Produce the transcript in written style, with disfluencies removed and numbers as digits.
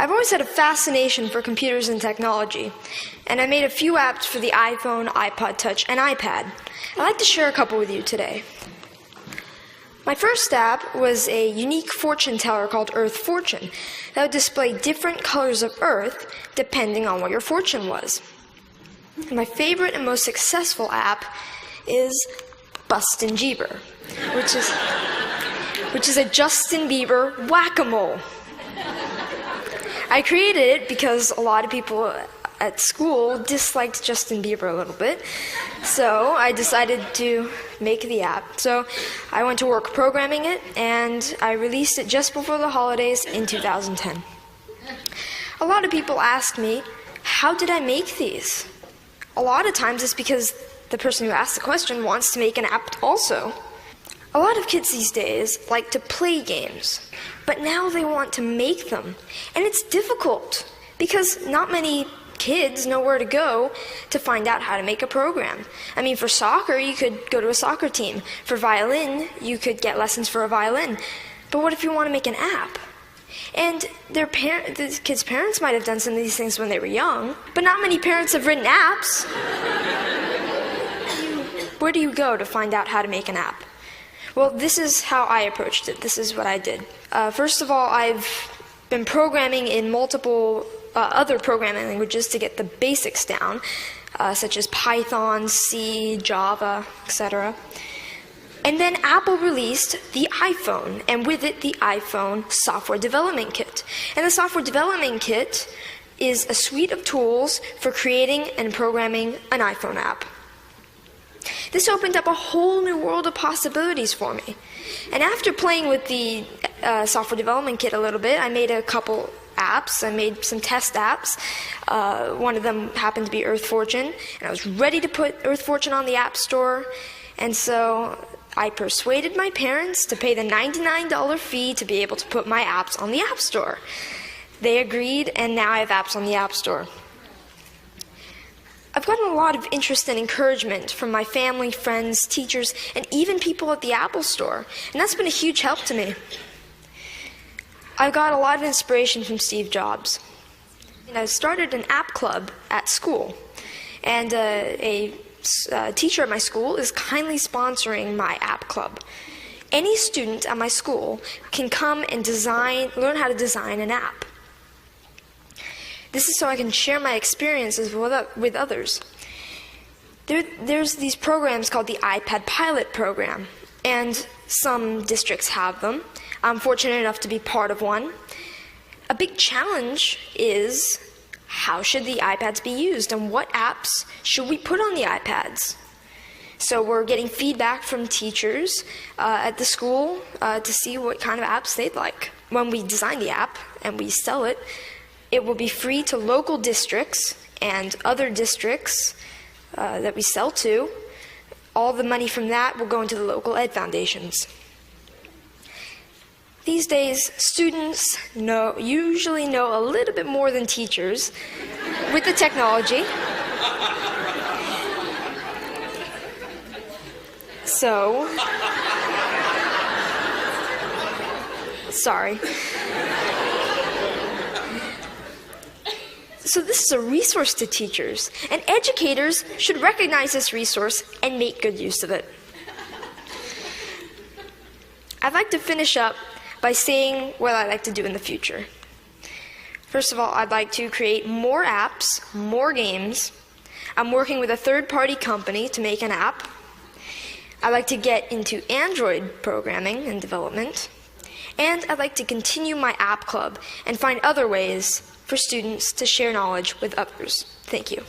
I've always had a fascination for computers and technology, and I made a few apps for the iPhone, iPod Touch, and iPad. I'd like to share a couple with you today. My first app was a unique fortune teller called Earth Fortune that would display different colors of Earth depending on what your fortune was. And my favorite and most successful app is Bustin' Jeeber, which is a Justin Bieber whack-a-mole. I created it because a lot of people at school disliked Justin Bieber a little bit, so I decided to make the app. So I went to work programming it, and I released it just before the holidays in 2010. A lot of people ask me, how did I make these? A lot of times it's because the person who asked the question wants to make an app also. A lot of kids these days like to play games, but now they want to make them. And it's difficult because not many kids know where to go to find out how to make a program. I mean, for soccer, you could go to a soccer team. For violin, you could get lessons for a violin. But what if you want to make an app? And the kids' parents might have done some of these things when they were young, but not many parents have written apps. Where do you go to find out how to make an app? Well, this is how I approached it. This is what I did. First of all, I've been programming in multiple other programming languages to get the basics down, such as Python, C, Java, etc. And then Apple released the iPhone, and with it, the iPhone Software Development Kit. And the Software Development Kit is a suite of tools for creating and programming an iPhone app. This opened up a whole new world of possibilities for me. And after playing with the Software Development Kit a little bit, I made a couple apps. I made some test apps. One of them happened to be Earth Fortune, and I was ready to put Earth Fortune on the App Store. And so I persuaded my parents to pay the $99 fee to be able to put my apps on the App Store. They agreed, and now I have apps on the App Store. I've gotten a lot of interest and encouragement from my family, friends, teachers, and even people at the Apple Store, and that's been a huge help to me. I got a lot of inspiration from Steve Jobs. And I started an app club at school, and a teacher at my school is kindly sponsoring my app club. Any student at my school can come and learn how to design an app. This is so I can share my experiences with others. There's these programs called the iPad Pilot Program, and some districts have them. I'm fortunate enough to be part of one. A big challenge is, how should the iPads be used, and what apps should we put on the iPads? So we're getting feedback from teachers at the school to see what kind of apps they'd like. When we design the app and we sell it, it will be free to local districts and other districts that we sell to. All the money from that will go into the local ed foundations. These days, students usually know a little bit more than teachers with the technology. So, sorry. So this is a resource to teachers, and educators should recognize this resource and make good use of it. I'd like to finish up by saying what I'd like to do in the future. First of all, I'd like to create more apps, more games. I'm working with a third-party company to make an app. I'd like to get into Android programming and development. And I'd like to continue my app club and find other ways for students to share knowledge with others. Thank you.